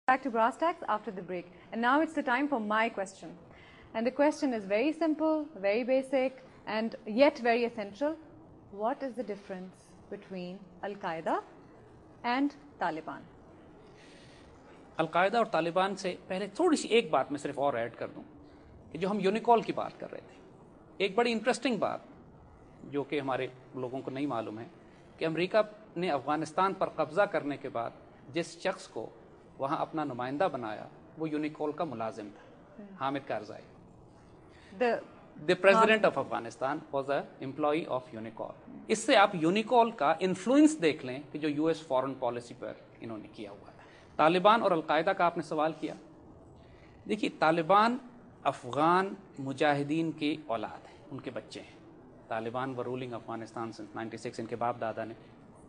Back to Brass Tacks after the break. And now it's the time for my question. And the question is very simple, very basic, and yet very essential. What is the difference between Al-Qaeda and Taliban? Al Qaeda और तालिबान से पहले थोड़ी सी एक बात मैं सिर्फ और add कर दूं कि जो हम यूनिकॉल की बात कर रहे थे, एक बड़ी इंटरेस्टिंग बात जो कि हमारे लोगों को नहीं मालूम है कि अमेरिका ने अफगानिस्तान पर कब्जा करने के बाद जिस शख्स को वहां अपना नुमाइंदा बनाया वो यूनिकॉल का मुलाजिम था, Hamid Karzai. The president of Afghanistan was a employee of Unocal. इससे आप यूनिकॉल का इन्फ्लुएंस देख लें कि जो यूएस फॉरेन पॉलिसी पर इन्होंने किया हुआ है। तालिबान और अलकायदा का आपने सवाल किया, देखिए तालिबान अफगान मुजाहिदीन की औलाद है, उनके बच्चे हैं। तालिबान व रूलिंग अफगानिस्तान सिंस 96, इनके बाप दादा ने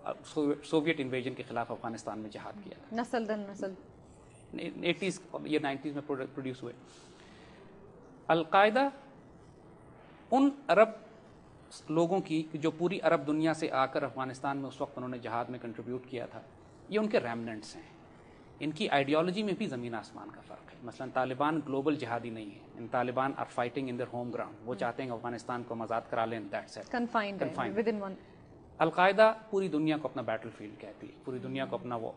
सोवियत इन्वेजन के खिलाफ अफगानिस्तान में जिहाद किया था। नस्ल दर नस्ल 80s या 90s में प्रोड्यूस हुए। अलकायदा उन अरब लोगों की जो पूरी अरब दुनिया से आकर अफगानिस्तान में उस वक्त उन्होंने जहाद में कंट्रीब्यूट किया था, ये उनके रेमनेंट्स हैं। इनकी आइडियोलॉजी में भी ज़मीन आसमान का फ़र्क है। मसलन तालिबान ग्लोबल जिहादी नहीं है, इन Taliban are fighting in their home ground. वो चाहते हैं अफगानिस्तान को आज़ाद करा लें, that's it, confined within one. Al Qaeda पूरी दुनिया को अपना बैटल फील्ड कहती है, पूरी दुनिया को अपना वो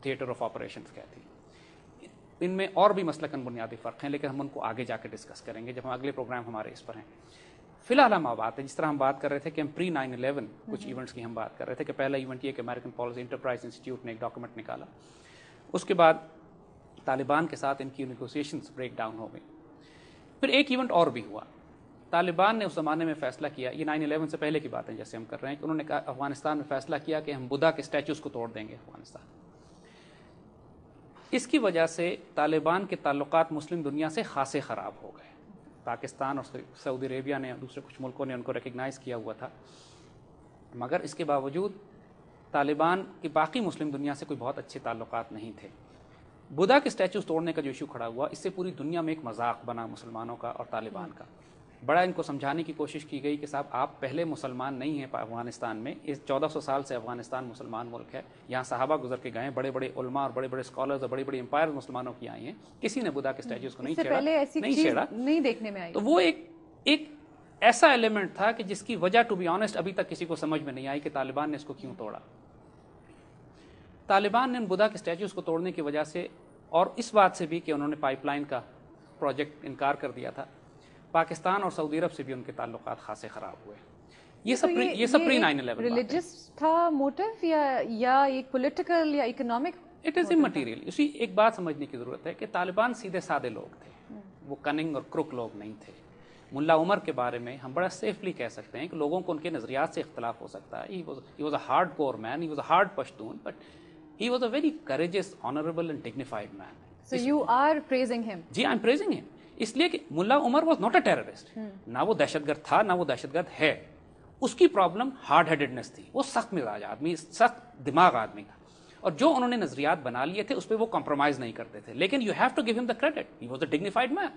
थिएटर ऑफ ऑपरेशंस कहती है। इनमें और भी मसलकन बुनियादी फ़र्क हैं, लेकिन हम उनको आगे जाकर डिस्कस करेंगे जब हम अगले प्रोग्राम हमारे इस पर हैं। फिलहाल हम बात है, जिस तरह हम बात कर रहे थे कि हम प्री 9/11 कुछ इवेंट्स की हम बात कर रहे थे कि पहला इवेंट ये कि अमेरिकन पॉलिसी इंटरप्राइज इंस्टीट्यूट ने एक डॉक्यूमेंट निकाला, उसके बाद तालिबान के साथ इनकी नेगोशिएशंस ब्रेक डाउन हो गई। फिर एक इवेंट और भी हुआ, तालिबान ने उस ज़माने में फ़ैसला किया, ये 9/11 से पहले की बात है जैसे हम कर रहे हैं, कि उन्होंने कहा अफगानिस्तान में फ़ैसला किया कि हम बुद्धा के स्टैचूज़ को तोड़ देंगे अफगानिस्तान। इसकी वजह से तालिबान के ताल्लुकात मुस्लिम दुनिया से खासे ख़राब हो गए। पाकिस्तान और सऊदी अरेबिया ने, दूसरे कुछ मुल्कों ने उनको रिकग्नाइज़ किया हुआ था, मगर इसके बावजूद तालिबान की बाकी मुस्लिम दुनिया से कोई बहुत अच्छे ताल्लुकात नहीं थे। बुद्धा के स्टैचूज़ तोड़ने का जो इशू खड़ा हुआ, इससे पूरी दुनिया में एक मजाक बना मुसलमानों का और तालिबान का। बड़ा इनको समझाने की कोशिश की गई कि साहब आप पहले मुसलमान नहीं हैं अफगानिस्तान में, इस 1400 साल से अफगानिस्तान मुसलमान मुल्क है, यहाँ सहाबा गुजर के गए, बड़े बड़े उलमा और बड़े बड़े स्कॉलर्स और बड़ी बड़ी एम्पायर मुसलमानों की आई हैं, किसी ने बुद्धा के स्टैचूज़ को नहीं छेड़ा, नहीं देखने में आई। तो वो एक ऐसा एलिमेंट था कि जिसकी वजह टू बी ऑनेस्ट अभी तक किसी को समझ में नहीं आई कि तालिबान ने इसको क्यों तोड़ा। तालिबान ने बुद्धा के स्टैचूज़ को तोड़ने की वजह से, और इस बात से भी कि उन्होंने पाइपलाइन का प्रोजेक्ट इनकार कर दिया था, पाकिस्तान और सऊदी अरब से भी उनके ताल्लुकात खासे ख़राब हुए। ये सब प्री 9/11 रिलीजियस था मोटिव या एक पॉलिटिकल या इकोनॉमिक? It is immaterial. इसी एक बात समझने की ज़रूरत है कि तालिबान सीधे सादे लोग थे, वो कनिंग और क्रुक लोग नहीं थे। मुल्ला उमर के बारे में हम बड़ा सेफली कह सकते हैं कि लोगों को उनके नज़रियात से इख्तलाफ हो सकता है। ही was a hard core man, he was a hard Pashtun, but he was a very courageous, honorable and dignified man. So you are praising him? जी, I'm praising him. इसलिए कि मुल्ला Umar was not a terrorist. ना वो दहशतगर्द था, ना वो दहशतगर्द है। उसकी प्रॉब्लम हार्ड हेडेडनेस थी, वो सख्त मिजाज आदमी, सख्त दिमाग आदमी था, और जो उन्होंने नजरियात बना लिए थे उस पर वो कॉम्प्रोमाइज नहीं करते थे। लेकिन you have to give him the credit, he was a dignified man.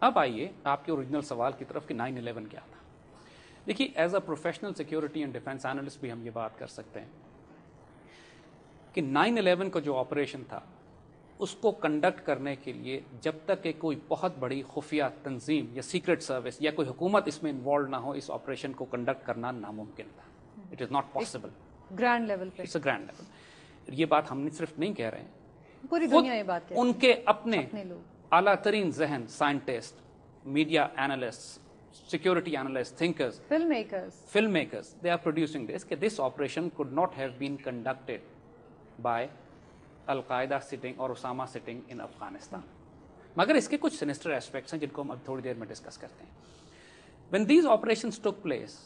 अब आइए आपके ओरिजिनल सवाल की तरफ कि 9/11 क्या था। देखिए, as a professional security and defence analyst भी हम ये बात कर सकते हैं कि 9/11 का जो ऑपरेशन था उसको कंडक्ट करने के लिए जब तक कि कोई बहुत बड़ी खुफिया तंजीम या सीक्रेट सर्विस या कोई हुकूमत इसमें इन्वॉल्व ना हो, इस ऑपरेशन को कंडक्ट करना नामुमकिन था। It is not possible. Grand level पे, इट्स अ ग्रैंड लेवल। ये बात हम सिर्फ नहीं कह रहे हैं, पूरी दुनिया ये बात कहती है। उनके अपने आला तरीन जहन scientist, media analyst, security analysts, thinkers, filmmakers, they are producing this, that this operation could not have been conducted by Al-Qaeda sitting or Osama sitting in Afghanistan. मगर इसके कुछ sinister aspects हैं जिनको हम अब थोड़ी देर में डिस्कस करते हैं। When these operations took place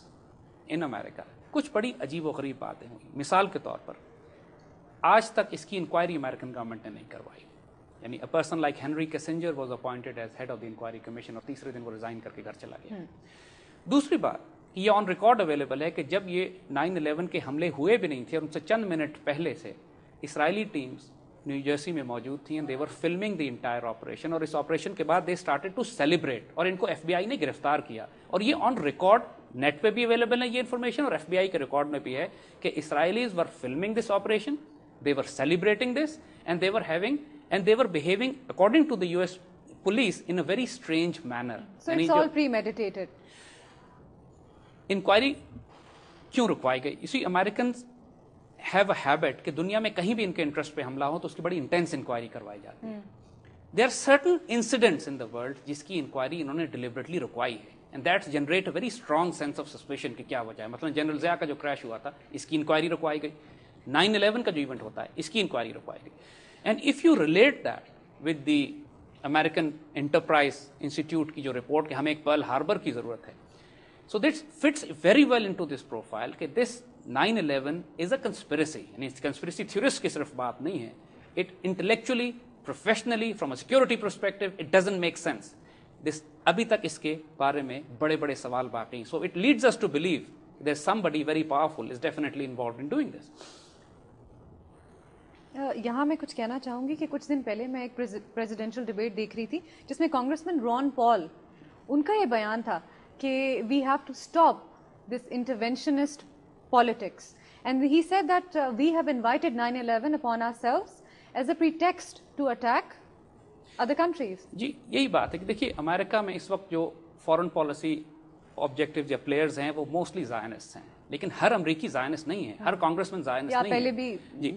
in America, कुछ बड़ी अजीब व गरीब बातें हुई। मिसाल के तौर पर आज तक इसकी इंक्वायरी अमेरिकन गवर्नमेंट ने नहीं करवाई। यानी a person like Henry Kissinger was appointed as head of the inquiry commission, और तीसरे दिन वो रिजाइन करके घर चला गया। दूसरी बात, ये ऑन रिकॉर्ड अवेलेबल है कि जब ये 9/11 के हमले हुए भी नहीं थे और उनसे चंद मिनट पहले से इसराइली टीम्स न्यू जर्सी में मौजूद थी, and they were filming the entire operation, और इस ऑपरेशन के बाद दे स्टार्टेड टू सेलिब्रेट, और इनको FBI ने गिरफ्तार किया। और ये ऑन रिकॉर्ड नेट पे भी अवेलेबल है ये इन्फॉर्मेशन, और FBI के रिकॉर्ड में भी है कि Israelites were filming this operation, they were celebrating this, and they were behaving according to the US police in a very strange manner. So it's all premeditated. Inquiry क्यों रुकवाई गई? You see, Americans have a habit कि दुनिया में कहीं भी इनके interest पे हमला हो तो उसकी बड़ी इंटेंस इंक्वायरी करवाई जाती है. There are certain incidents in the world जिसकी इंक्वायरी इन्होंने deliberately रुकवाई है, and that generate a very strong sense of suspicion कि क्या वजह है. मतलब जनरल ज़िया का जो क्रैश हुआ था, इसकी इंक्वायरी रुकवाई गई. 9/11 का जो इवेंट होता है, इसकी इंक्वायरी रुकवाई गई. And if you relate that with the American Enterprise Institute की जो रिपोर्ट कि हमें एक पर्ल हार्बर की ज़रूरत है, so this fits very well into this profile कि this 9/11 is a conspiracy. यानी conspiracy theorist की सिर्फ बात नहीं है. It intellectually, professionally, from a security perspective, it doesn't make sense. This अभी तक इसके बारे में बड़े-बड़े सवाल बाकी हैं. So it leads us to believe there's somebody very powerful is definitely involved in doing this. यहाँ मैं कुछ कहना चाहूँगी कि कुछ दिन पहले मैं एक प्रेसिडेंशियल डिबेट देख रही थी जिसमें कांग्रेसमैन रॉन पॉल, उनका ये बयान था कि we have to stop this interventionist politics, and he said that we have invited 9/11 upon ourselves as a pretext to attack other countries. जी, यही बात है कि देखिए अमेरिका में इस वक्त जो फॉरेन पॉलिसी ऑब्जेक्टिव्स या प्लेयर्स हैं वो मोस्टली ज़ायनिस्ट हैं, लेकिन हर अमरीकी ज़ायनिस्ट नहीं है, हर कांग्रेसमैन ज़ायनिस्ट नहीं पहले है. भी जी,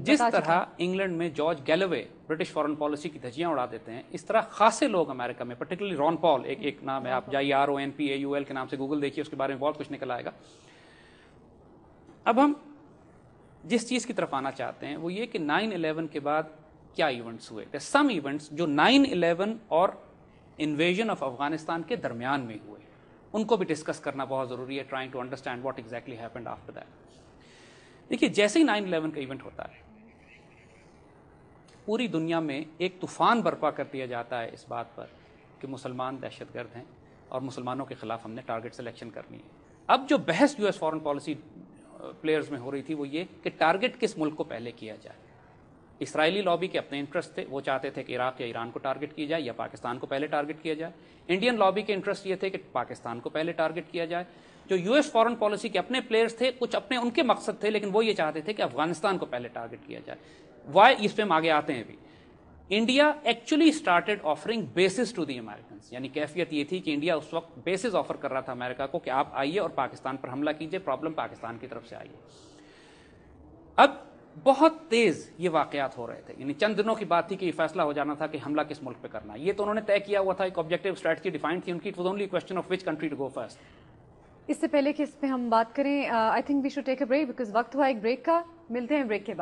जिस तरह इंग्लैंड में George Galloway British foreign policy की धज्जियां उड़ा देते हैं, इस तरह खासे लोग अमेरिका में, पर्टिकुलरली रॉन पॉल, एक नाम है, आप जाइए RONPAUL के नाम से गूगल देखिए, उसके बारे में बहुत कुछ निकल आएगा. अब हम जिस चीज़ की तरफ आना चाहते हैं वो ये कि 9/11 के बाद क्या इवेंट्स हुए. सम इवेंट्स जो 9/11 और इन्वेजन ऑफ अफगानिस्तान के दरमियान में हुए, उनको भी डिस्कस करना बहुत ज़रूरी है, trying to understand what exactly happened after that. देखिए, जैसे ही 9/11 का इवेंट होता है, पूरी दुनिया में एक तूफान बर्पा कर दिया जाता है इस बात पर कि मुसलमान दहशतगर्द हैं और मुसलमानों के खिलाफ हमने टारगेट सिलेक्शन करनी है. अब जो बहस US फॉरेन पॉलिसी प्लेयर्स में हो रही थी वो ये कि टारगेट किस मुल्क को पहले किया जाए. इसराइली लॉबी के अपने इंटरेस्ट थे, वो चाहते थे कि इराक या ईरान को टारगेट किया जाए या पाकिस्तान को पहले टारगेट किया जाए. इंडियन लॉबी के इंटरेस्ट ये थे कि पाकिस्तान को पहले टारगेट किया जाए. जो US फॉरेन पॉलिसी के अपने प्लेयर्स थे, कुछ अपने उनके मकसद थे, लेकिन वो ये चाहते थे कि अफगानिस्तान को पहले टारगेट किया जाए. वाई, इस पे हम आगे आते हैं. भी India actually started offering bases to the Americans, यानी कैफियत ये थी कि इंडिया उस वक्त बेसिस ऑफर कर रहा था अमेरिका को कि आप आइए और पाकिस्तान पर हमला कीजिए, प्रॉब्लम पाकिस्तान की तरफ से आइए. अब बहुत तेज ये वाकयात हो रहे थे, यानी चंद दिनों की बात थी कि ये फैसला हो जाना था कि हमला किस मुल्क पे करना है. ये तो उन्होंने तय किया हुआ था, एक ऑब्जेक्टिव स्ट्रेटजी डिफाइंड थी उनकी. It was only question of which country to go first. इससे पहले कि इस पे हम बात करें, I think we should take a break because वक्त हुआ एक ब्रेक का. मिलते हैं ब्रेक के बाद.